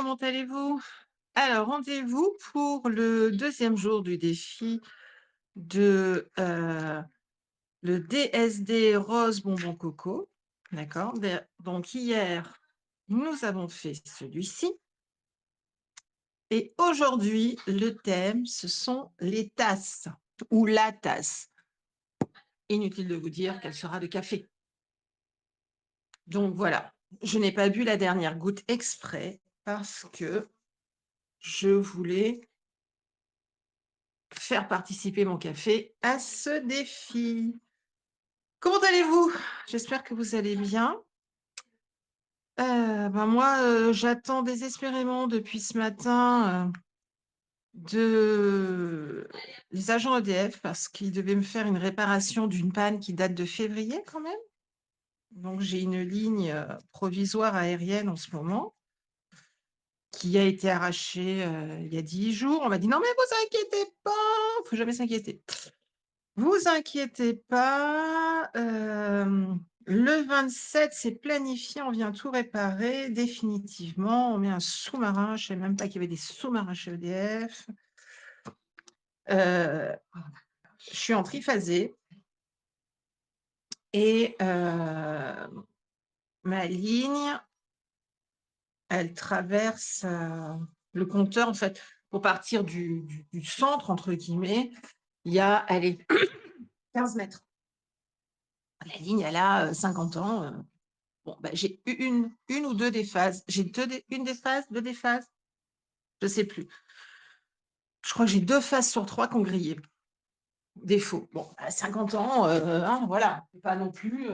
comment allez-vous? Alors, rendez-vous pour le deuxième jour du défi de, le DSD rose bonbon coco, d'accord? Donc hier, nous avons fait celui-ci et aujourd'hui, le thème, ce sont les tasses ou la tasse. Inutile de vous dire qu'elle sera de café. Donc voilà, je n'ai pas bu la dernière goutte exprès parce que je voulais faire participer mon café à ce défi. Comment allez-vous? J'espère que vous allez bien. Moi, j'attends désespérément depuis ce matin, de les agents EDF parce qu'ils devaient me faire une réparation d'une panne qui date de février quand même. Donc j'ai une ligne, provisoire aérienne en ce moment qui a été arrachée, il y a 10 jours. On m'a dit: «Non mais vous inquiétez pas, faut jamais s'inquiéter». Vous inquiétez pas, le 27, c'est planifié, on vient tout réparer définitivement. On met un sous-marin, je ne savais même pas qu'il y avait des sous-marins chez EDF. Je suis en triphasé et ma ligne, elle traverse, le compteur en fait, pour partir du «centre» entre guillemets, il y a, allez, 15 mètres. La ligne, elle a, 50 ans. Bon, bah, j'ai eu une ou 2 déphases. J'ai 2 dé 1 déphase, 2 déphases? Je sais plus. Je crois que j'ai 2 phases sur 3 qui ont grillé. Défaut. Bon, à 50 ans, hein, voilà, faut pas non plus,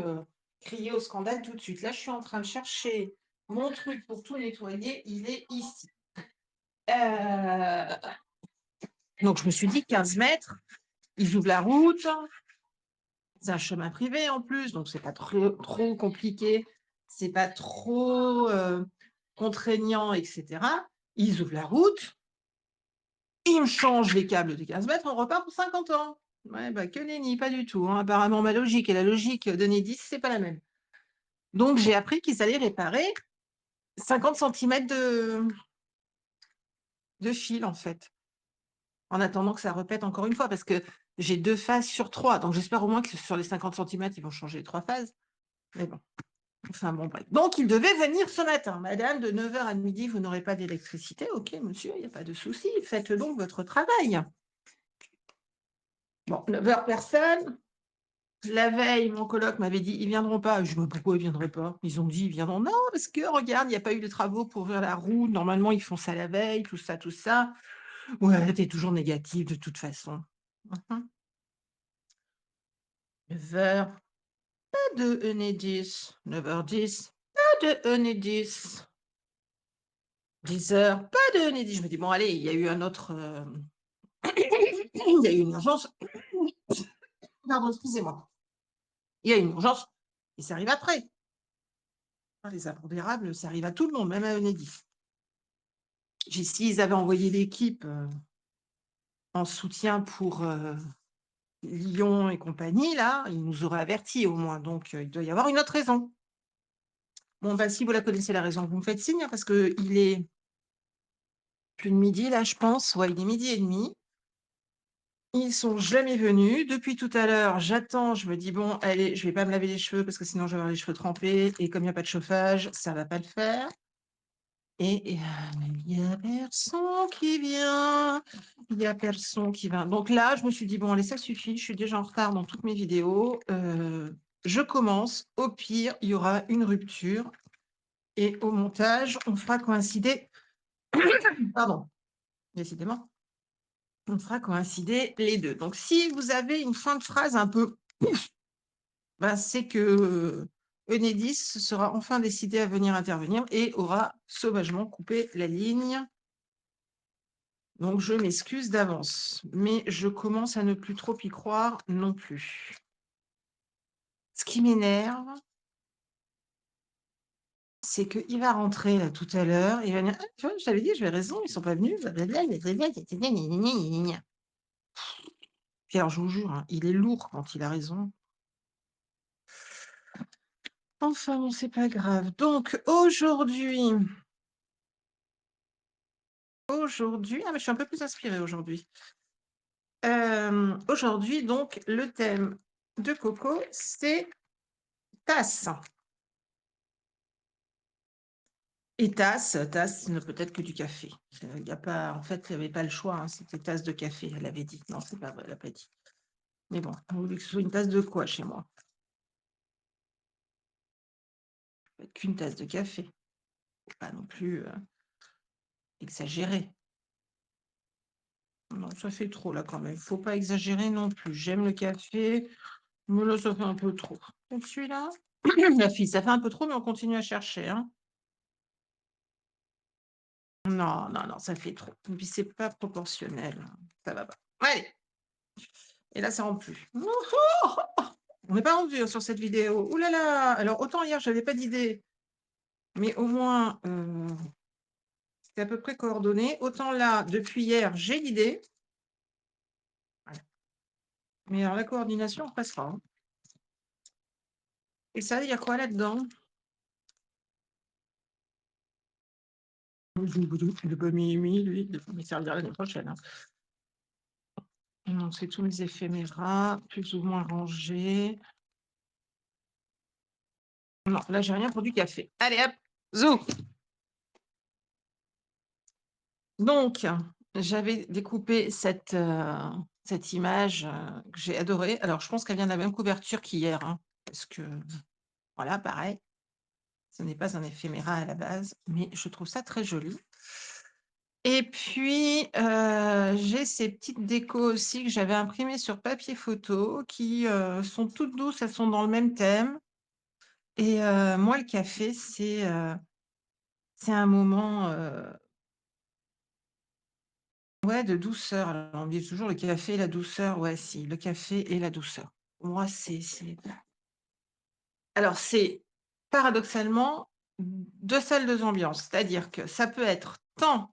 crier au scandale tout de suite. Là, je suis en train de chercher mon truc pour tout nettoyer, il est ici. Heu, donc je me suis dit 15 mètres, ils ouvrent la route, c'est un chemin privé en plus, donc c'est pas trop compliqué, c'est pas trop, contraignant et cetera. Ils ouvrent la route. Il me change les câbles de 15 mètres, on repart pour 50 ans. Ouais, bah, que nenni, pas du tout, hein. Apparemment, ma logique et la logique d'Enedis, c'est pas la même. Donc j'ai appris qu'ils allaient réparer 50 centimètres de fil, en fait, en attendant que ça repète encore une fois, parce que j'ai 2 phases sur 3, donc j'espère au moins que sur les 50 centimètres, ils vont changer les 3 phases. Mais bon, enfin bon, bref. Donc il devait venir ce matin. Madame, de 9 heures à midi, vous n'aurez pas d'électricité. OK, monsieur, il y a pas de souci, faites donc votre travail. Bon, 9 heures, personne. La veille, mon coloc m'avait dit: «Ils viendront pas». Je dis: «Mais pourquoi ils viendraient pas?» Ils ont dit: «Ils viendront». «Non, parce que regarde, il y a pas eu de travaux pour ouvrir la route. Normalement, ils font ça la veille», tout ça, tout ça. Ouais, tu es toujours négative de toute façon. Mmh. 9 heures, pas de Enedis. 9h10, pas de Enedis. 10 heures, pas de Enedis. Je me dis: «Bon allez, il y a eu un autre, il y a eu une urgence». Pardon, excusez-moi. Il y a une urgence et ça arrive après. Hein, les impondérables, ça arrive à tout le monde, même à Enedis. S'ils avaient envoyé l'équipe, en soutien pour, Lyon et compagnie là, ils nous auraient avertis au moins, donc il doit y avoir une autre raison. Bon, bah, si vous la connaissez la raison, vous me faites signe, hein, parce qu'il est plus de midi là, je pense. Ouais, il est 12h30. Ils sont jamais venus. Depuis tout à l'heure, j'attends, je me dis: «Bon, allez, je vais pas me laver les cheveux parce que sinon je vais avoir les cheveux trempés et comme il y a pas de chauffage, ça va pas le faire». Et il y a personne qui vient, il y a personne qui vient. Donc là, je me suis dit: «Bon allez, ça suffit, je suis déjà en retard dans toutes mes vidéos, je commence. Au pire, il y aura une rupture et au montage, on fera coïncider» pardon, décidément, on fera coïncider les 2. Donc si vous avez une fin de phrase un peu ben, c'est que, Enedis sera enfin décidé à venir intervenir et aura sauvagement coupé la ligne. Donc je m'excuse d'avance, mais je commence à ne plus trop y croire non plus. Ce qui m'énerve, c'est qu'il va rentrer là tout à l'heure, il va dire: «Ah tu vois, je t'avais dit, j'avais raison, ils sont pas venus, blablabla, blablabla, gna gna gna gna gna gna». Puis alors je vous jure, hein, il est lourd quand il a raison. Enfin bon, c'est pas grave. Donc aujourd'hui, aujourd'hui mais je suis un peu plus inspirée aujourd'hui. Aujourd'hui donc le thème de Coco, c'est tasse et tasse ne peut être que du café. Il y a pas en fait, il y avait pas le choix, hein, c'était tasse de café, elle avait dit. Non, c'est pas vrai, elle a pas dit. Mais bon, vous voulez que ce soit une tasse de quoi chez moi? Ça peut être qu'une tasse de café, faut pas non plus, exagérer. Non, ça fait trop là quand même, faut pas exagérer non plus. J'aime le café, mais là ça fait un peu trop. Donc celui-là, la fille, ça fait un peu trop, mais on continue à chercher, hein. Non, non, non, ça fait trop. Et puis c'est pas proportionnel, ça va pas. Allez, et là ça rentre plus. On n'est pas rendu, sur cette vidéo. Ouh là là! Alors autant hier j'avais pas d'idée, mais au moins, c'était à peu près coordonné. Autant là, depuis hier, j'ai l'idée. Voilà. Mais alors la coordination, on passera, hein. Et ça, il y a quoi là-dedans? Il n'a pas mis lui, il va me servir l'année prochaine, hein. Non, c'est tous mes éphéméras, plus ou moins rangés. Non, là, j'ai rien pour du café. Allez hop, zou! Donc, j'avais découpé cette image, que j'ai adorée. Alors, je pense qu'elle vient de la même couverture qu'hier, hein, parce que, voilà, pareil, ce n'est pas un éphéméra à la base, mais je trouve ça très joli. Et puis, j'ai ces petites décos aussi que j'avais imprimées sur papier photo qui, sont toutes douces, elles sont dans le même thème et moi, le café, c'est un moment, ouais, de douceur. Alors, on me dit toujours le café et la douceur. Ouais, si, le café et la douceur. Pour moi, c'est alors c'est paradoxalement 2 salles, 2 ambiances. C'est-à-dire que ça peut être tant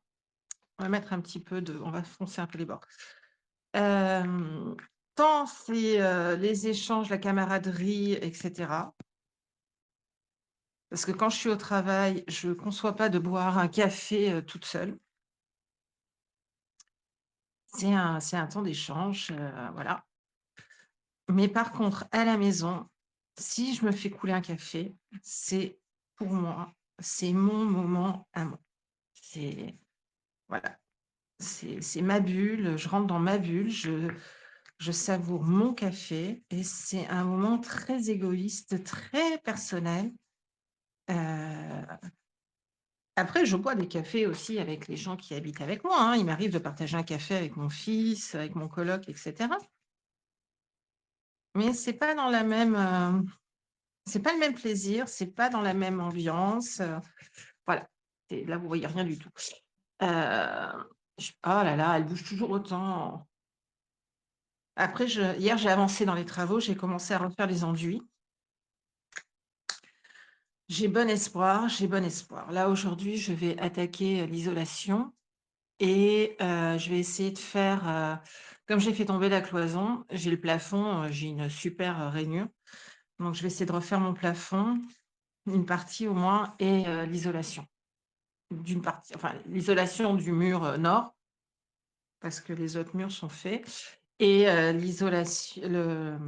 on va mettre un petit peu de on va foncer un peu les bords. Hem, tant c'est, les échanges, la camaraderie et cetera. Parce que quand je suis au travail, je ne conçois pas de boire un café, toute seule. C'est un temps d'échange, voilà. Mais par contre, à la maison, si je me fais couler un café, c'est pour moi, c'est mon moment à moi. C'est voilà, c'est ma bulle, je rentre dans ma bulle, je savoure mon café et c'est un moment très égoïste, très personnel. Heu, après je bois des cafés aussi avec les gens qui habitent avec moi, hein. Il m'arrive de partager un café avec mon fils, avec mon coloc et cetera. Mais c'est pas dans la même, c'est pas le même plaisir, c'est pas dans la même ambiance, voilà. C'est là, vous voyez rien du tout. Heu, oh là là, elle bouge toujours autant. Après hier, j'ai avancé dans les travaux, j'ai commencé à refaire les enduits. J'ai bon espoir, j'ai bon espoir. Là, aujourd'hui, je vais attaquer, l'isolation et je vais essayer de faire, comme j'ai fait tomber la cloison, j'ai le plafond, j'ai une super, rainure, donc je vais essayer de refaire mon plafond, une partie au moins et l'isolation. D'une partie, enfin l'isolation du mur, nord, parce que les autres murs sont faits et l'isolation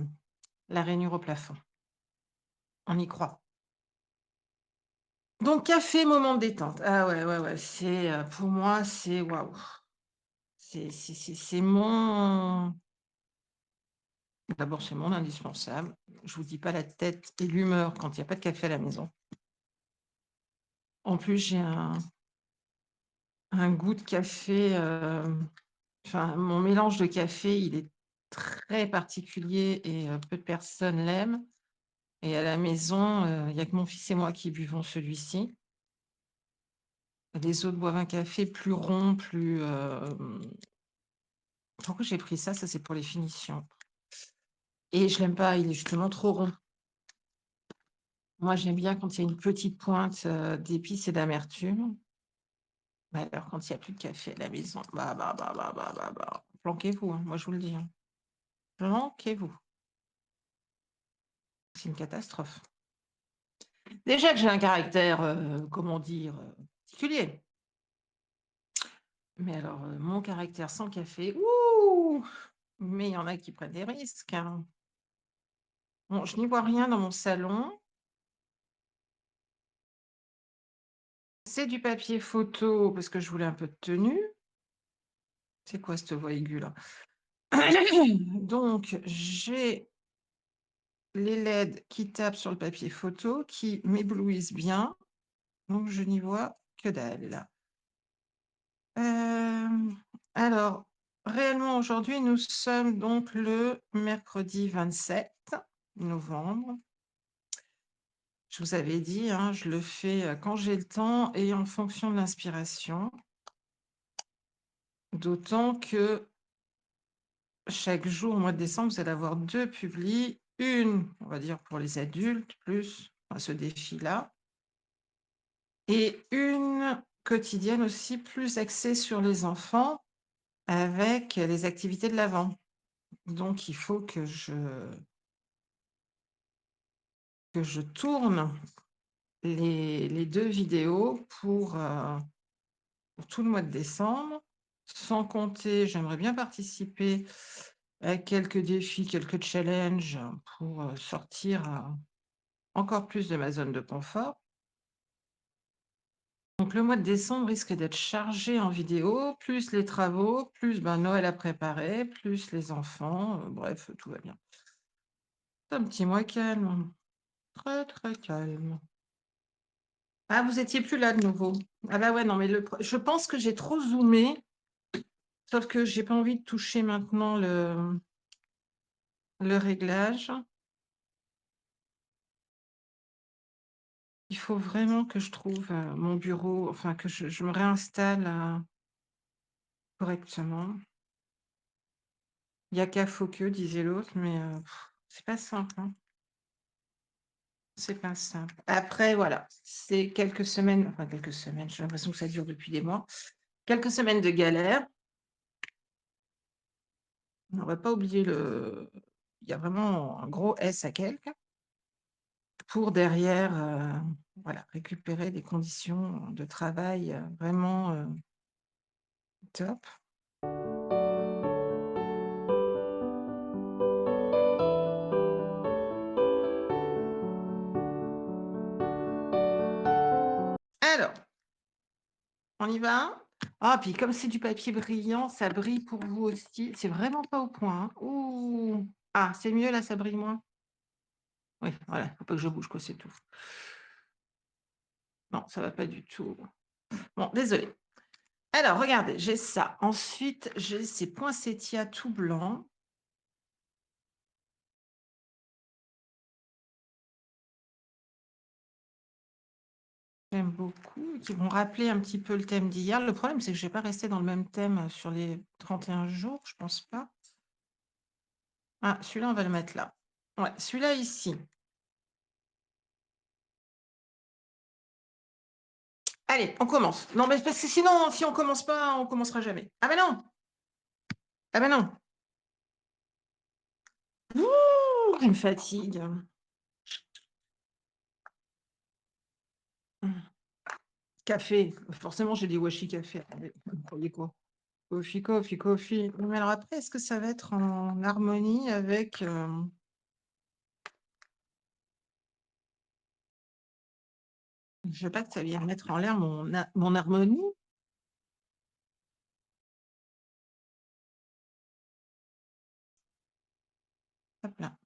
la rainure au plafond. On y croit. Donc café, moment de détente. Ah ouais, ouais, ouais, c'est, pour moi, c'est waouh. C'est mon d'abord, c'est mon indispensable. Je vous dis pas la tête et l'humeur quand il y a pas de café à la maison. En plus, j'ai un goût de café, enfin, mon mélange de café, il est très particulier et peu de personnes l'aiment et à la maison, il y a que mon fils et moi qui buvons celui-ci. Les autres boivent un café plus rond, plus, pourquoi j'ai pris ça? Ça, c'est pour les finitions et je l'aime pas, il est justement trop rond. Moi, j'aime bien quand il y a une petite pointe, d'épices et d'amertume. Mais alors quand il y a plus de café à la maison, planquez-vous, hein, moi je vous le dis, hein. Planquez-vous. C'est une catastrophe. Déjà que j'ai un caractère, comment dire, particulier. Mais alors, mon caractère sans café, ouh! Mais il y en a qui prennent des risques, hein. Bon, je n'y vois rien dans mon salon. C'est du papier photo parce que je voulais un peu de tenue. C'est quoi cette voix aiguë là? Donc j'ai les LED qui tapent sur le papier photo, qui m'éblouissent bien, donc je n'y vois que dalle. Alors, réellement aujourd'hui, nous sommes donc le mercredi 27 novembre. Je vous avais dit, hein, je le fais, quand j'ai le temps et en fonction de l'inspiration. D'autant que chaque jour au mois de décembre, vous allez avoir 2 publis. Une, on va dire pour les adultes plus, enfin ce défi-là et une quotidienne aussi plus axée sur les enfants avec les activités de l'Avent. Donc il faut que je tourne les 2 vidéos pour tout le mois de décembre. Sans compter, j'aimerais bien participer à quelques défis, quelques challenges pour, sortir, encore plus de ma zone de confort. Donc le mois de décembre risque d'être chargé en vidéo, plus les travaux, plus, ben, Noël à préparer, plus les enfants, bref, tout va bien. C'est un petit mois calme, très, très calme. Ah, vous étiez plus là de nouveau? Ah bah, ouais, non, mais je pense que j'ai trop zoomé, sauf que j'ai pas envie de toucher maintenant le réglage. Il faut vraiment que je trouve, mon bureau, enfin que je me réinstalle, correctement. Il y a qu'à faut que, disait l'autre, mais c'est pas simple, hein. C'est pas simple. Après, voilà, c'est quelques semaines, enfin quelques semaines, j'ai l'impression que ça dure depuis des mois. Quelques semaines de galère. On va pas oublier il y a vraiment un gros S à quelque pour derrière, voilà, récupérer des conditions de travail, vraiment, top. Alors, on y va? Ah, puis comme c'est du papier brillant, ça brille pour vous aussi. C'est vraiment pas au point, hein. Ouh! Ah, c'est mieux là, ça brille moins? Oui, voilà, faut pas que je bouge quoi, c'est tout. Non, ça va pas du tout. Bon, désolée. Alors regardez, j'ai ça. Ensuite, j'ai ces poinsettias tout blancs. J'aime beaucoup, qui vont rappeler un petit peu le thème d'hier. Le problème, c'est que je vais pas rester dans le même thème sur les 31 jours, je pense pas. Ah, celui-là, on va le mettre là. Ouais, celui-là ici. Allez, on commence. Non, mais parce que sinon, si on commence pas, on commencera jamais. Ah ben non! Ah ben non! Ouh, il me fatigue. Café. Forcément, j'ai dit washi café. Attendez, vous croyez quoi? Coffee, coffee, coffee. Mais alors après, est-ce que ça va être en harmonie avec... Je veux pas que ça vienne mettre en l'air mon harmonie. Hop là.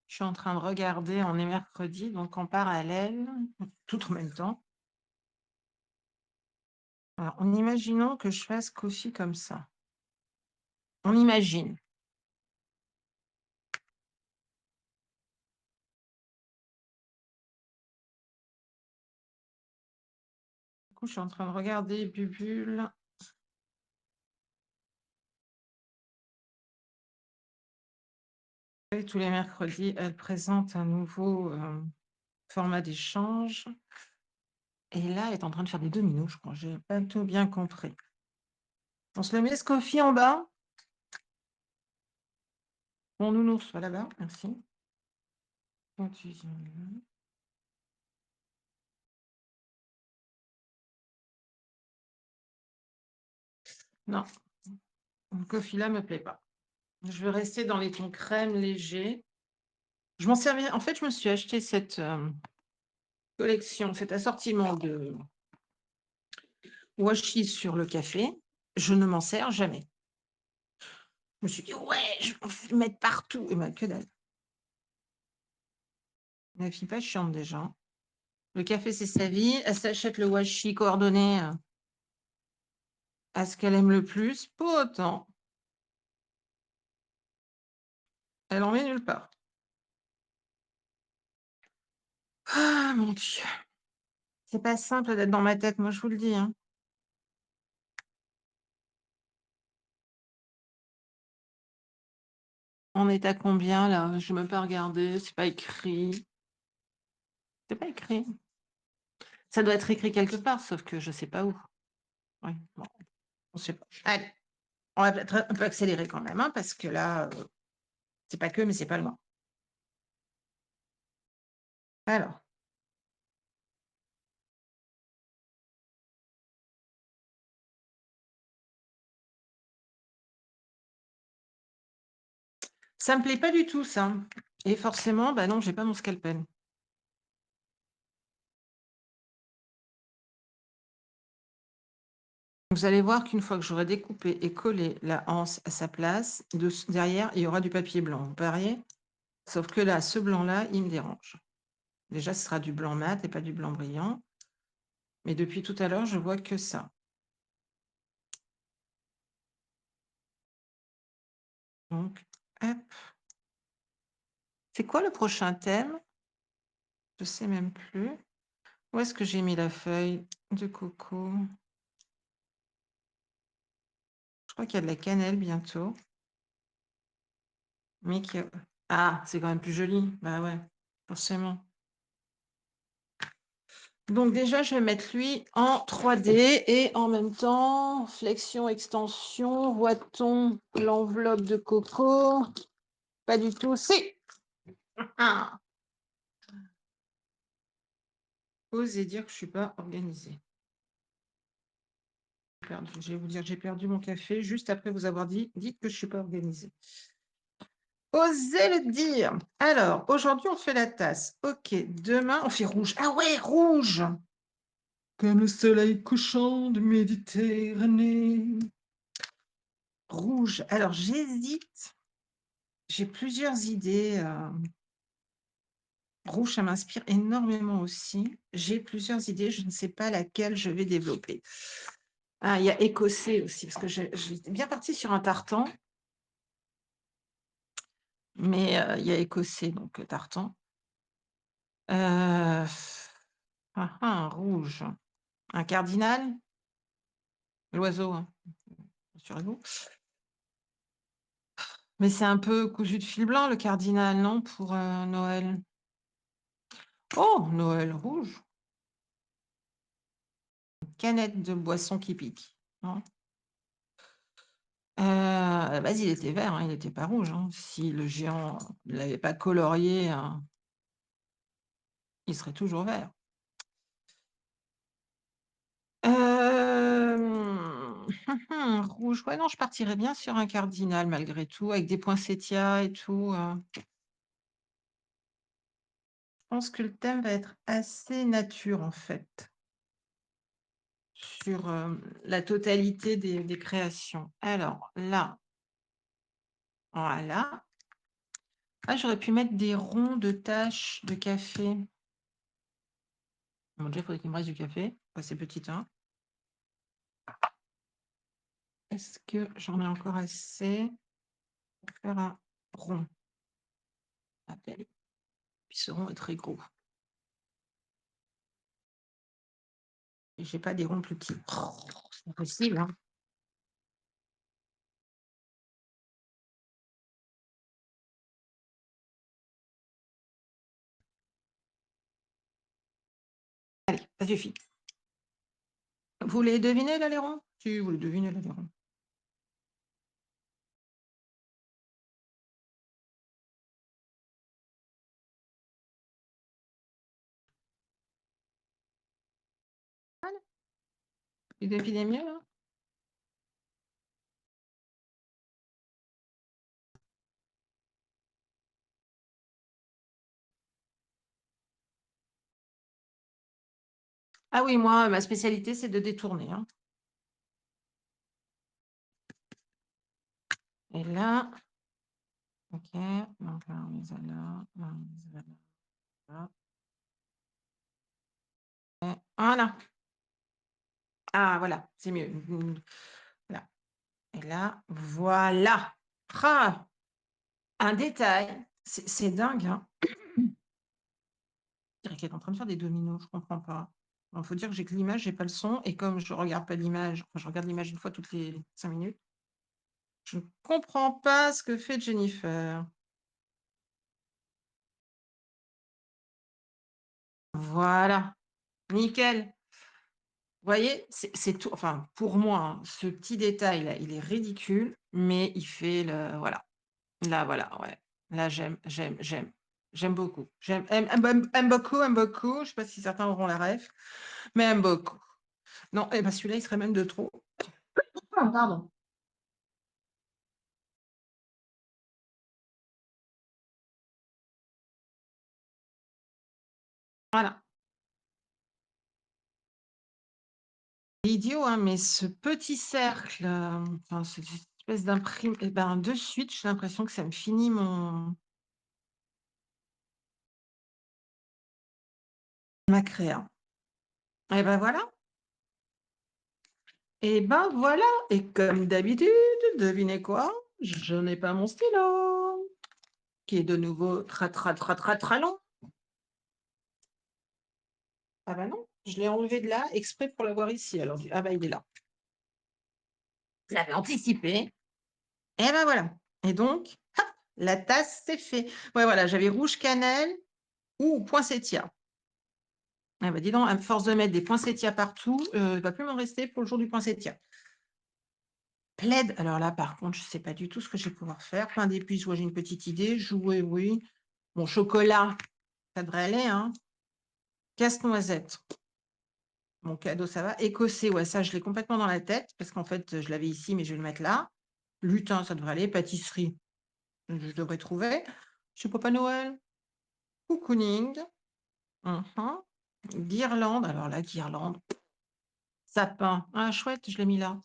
Je suis en train de regarder, on est mercredi, donc en parallèle, tout en même temps. Alors, en imaginant que je fasse coffee comme ça. On imagine. Du coup, je suis en train de regarder Bubule. Et tous les mercredis, elle présente un nouveau format d'échange. Et là, elle est en train de faire des dominos, je crois. J'ai pas tout bien compris. On se le met ce coffee en bas. Mon nounours, va là-bas, merci. Non, le coffee-là me plaît pas. Je veux rester dans les tons crème légers. Je m'en servais en fait, je me suis acheté cette, collection, cet assortiment de washi sur le café. Je ne m'en sers jamais. Je me suis dit: «Ouais, je vais en mettre partout» et ben, que dalle. Ma fille pas chiante déjà. Le café, c'est sa vie. Elle s'achète le washi coordonné, à ce qu'elle aime le plus. Pas autant. Elle en met nulle part. Ah mon Dieu! C'est pas simple d'être dans ma tête, moi je vous le dis, hein. On est à combien là? J'ai même pas regardé, c'est pas écrit. C'est pas écrit. Ça doit être écrit quelque part, sauf que je sais pas où. Oui, bon, on sait pas. Allez, on va peut-être un peu accélérer quand même, hein, parce que là, c'est pas que, mais c'est pas loin. Alors, ça me plaît pas du tout ça et forcément, bah non, j'ai pas mon scalpel. Vous allez voir qu'une fois que j'aurai découpé et collé la anse à sa place, derrière, il y aura du papier blanc, vous pariez? Sauf que là, ce blanc-là, il me dérange. Déjà, ce sera du blanc mat et pas du blanc brillant. Mais depuis tout à l'heure, je vois que ça. Donc, hop. C'est quoi le prochain thème? Je sais même plus. Où est-ce que j'ai mis la feuille de coco? Je crois qu'il y a de la cannelle bientôt. Mais ah, c'est quand même plus joli. Bah ouais, forcément. Donc déjà, je vais mettre lui en 3D et en même temps, flexion, extension, voit-on l'enveloppe de coco? Pas du tout. Si! Ah, osez dire que je suis pas organisée. Je vais vous dire, j'ai perdu mon café juste après vous avoir dites que je suis pas organisée. Osez le dire. Alors, aujourd'hui, on fait la tasse. Ok, demain, on fait rouge. Ah ouais, rouge! Comme le soleil couchant de Méditerranée. Rouge. Alors, j'hésite. J'ai plusieurs idées. Rouge, ça m'inspire énormément aussi. J'ai plusieurs idées. Je ne sais pas laquelle je vais développer. Ah, il y a écossais aussi, parce que j'étais bien partie sur un tartan, mais il y a écossais, donc tartan. Un rouge. Un cardinal? L'oiseau, hein, rassurez-vous. Mais c'est un peu cousu de fil blanc, le cardinal, non, pour Noël? Oh, Noël rouge. Canette de boisson qui pique. Non. À la base, il était vert, hein, il n'était pas rouge, hein. Si le géant ne l'avait pas colorié, hein, il serait toujours vert. Rouge, ouais, non, je partirais bien sur un cardinal malgré tout, avec des poinsettias et tout. Je pense que le thème va être assez nature, en fait, sur la totalité des créations. Alors là, voilà. Ah, j'aurais pu mettre des ronds de taches de café. Bon, déjà, il faudrait qu'il me reste du café. Enfin, c'est petit, hein. Est-ce que j'en ai encore assez pour faire un rond? Ah, belle. Puis ce rond est très gros. Et j'ai pas des ronds plus petits. Oh, c'est pas possible, hein. Allez, ça suffit. Vous les devinez, là, les ronds? Si, vous les devinez, là, les ronds. Voilà. Vous devinez mieux, là? Ah oui, moi, ma spécialité, c'est de détourner, hein. Et là, OK, donc là, on les a là, là, on les a là, et voilà. Ah voilà, c'est mieux. Voilà, et là, voilà. Ah! Un détail, c'est dingue, hein. Je dirais qu'elle est en train de faire des dominos, je comprends pas. Bon, faut dire que j'ai que l'image, j'ai pas le son et comme je regarde pas l'image, enfin, je regarde l'image une fois toutes les 5 minutes, je ne comprends pas ce que fait Jennifer. Voilà, nickel. Vous voyez? C'est tout enfin, pour moi, hein, ce petit détail-là, il est ridicule, mais il fait le voilà. Là, voilà, ouais. Là, j'aime. J'aime beaucoup. Aime beaucoup, aime beaucoup. Je sais pas si certains auront la ref, mais aime beaucoup. Non, et ben, celui-là, il serait même de trop. Ah, pardon. Voilà. C'est idiot, hein, mais ce petit cercle, enfin, cette espèce d'imprime et ben, de suite, j'ai l'impression que ça me finit ma créa. Et ben, voilà. Et ben, voilà. Et comme d'habitude, devinez quoi? Je n'ai pas mon stylo, qui est de nouveau très long. Ah bah non, je l'ai enlevé de là exprès pour l'avoir ici. Alors, ah bah il est là. Je l'avais anticipé. Et ben voilà. Et donc, hop, la tasse, c'est fait. Ouais, voilà, j'avais rouge cannelle ou poinsettia. Ah bah dis donc, à force de mettre des poinsettias partout, il va plus m'en rester pour le jour du poinsettia. Plaid, alors là, par contre, je sais pas du tout ce que je vais pouvoir faire. Pain d'épices, ouais, j'ai une petite idée. Jouer, oui. Bon, chocolat, ça devrait aller, hein. Casse-noisette, mon cadeau, ça va. Écossais, ouais, ça, je l'ai complètement dans la tête parce qu'en fait, je l'avais ici, mais je vais le mettre là. Lutin, ça devrait aller. Pâtisserie, je devrais trouver. Chez Papa Noël, cocooning. Mhm. Guirlande, alors la guirlande, sapin. Ah, chouette, je l'ai mis là.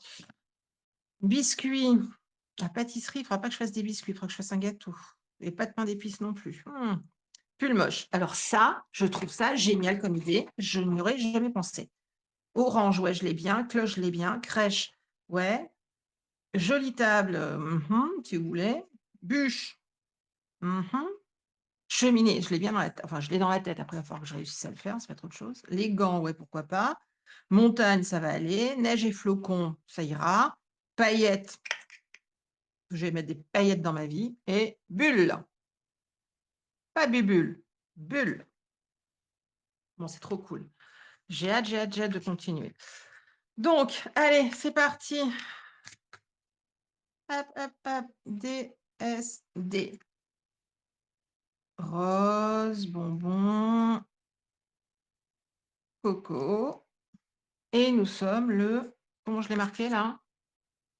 Biscuits. La pâtisserie, il ne faudra pas que je fasse des biscuits, il faudra que je fasse un gâteau. Et pas de pain d'épices non plus. Pull moche. Alors ça, je trouve ça génial comme idée. Je n'y aurais jamais pensé. Orange, ouais, je l'ai bien. Cloche, je l'ai bien. Crèche, ouais. Jolie table, si vous voulez. Bûche, mhm. Cheminée, je l'ai bien dans la tête. Enfin, je l'ai dans la tête. Après, il va falloir que je réussisse à le faire, c'est pas trop de choses. Les gants, ouais, pourquoi pas. Montagne, ça va aller. Neige et flocons, ça ira. Paillettes, je vais mettre des paillettes dans ma vie. Et bulle, pas bubule, bulle. Bon, c'est trop cool. J'ai hâte de continuer. Donc, allez, c'est parti. Hop, hop, hop. DSD. Rose, bonbon, coco. Et nous sommes le, comment je l'ai marqué là?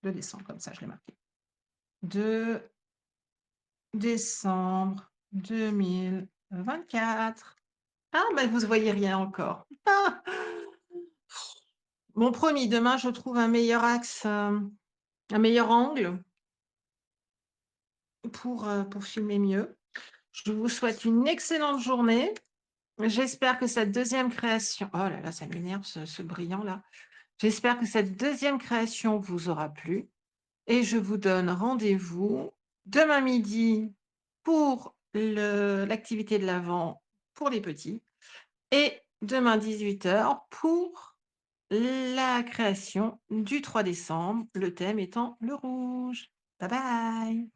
2 décembre, comme ça je l'ai marqué. 2 décembre 2024. Ah, bah vous ne voyez rien encore. Ah. Bon, promis, demain je trouve un meilleur axe, un meilleur angle pour filmer mieux. Je vous souhaite une excellente journée. J'espère que cette deuxième création, oh là là, ça m'énerve ce brillant là. J'espère que cette deuxième création vous aura plu et je vous donne rendez-vous demain midi pour l'activité de l'Avent pour les petits et demain 18h pour la création du 3 décembre, le thème étant le rouge. Bye bye.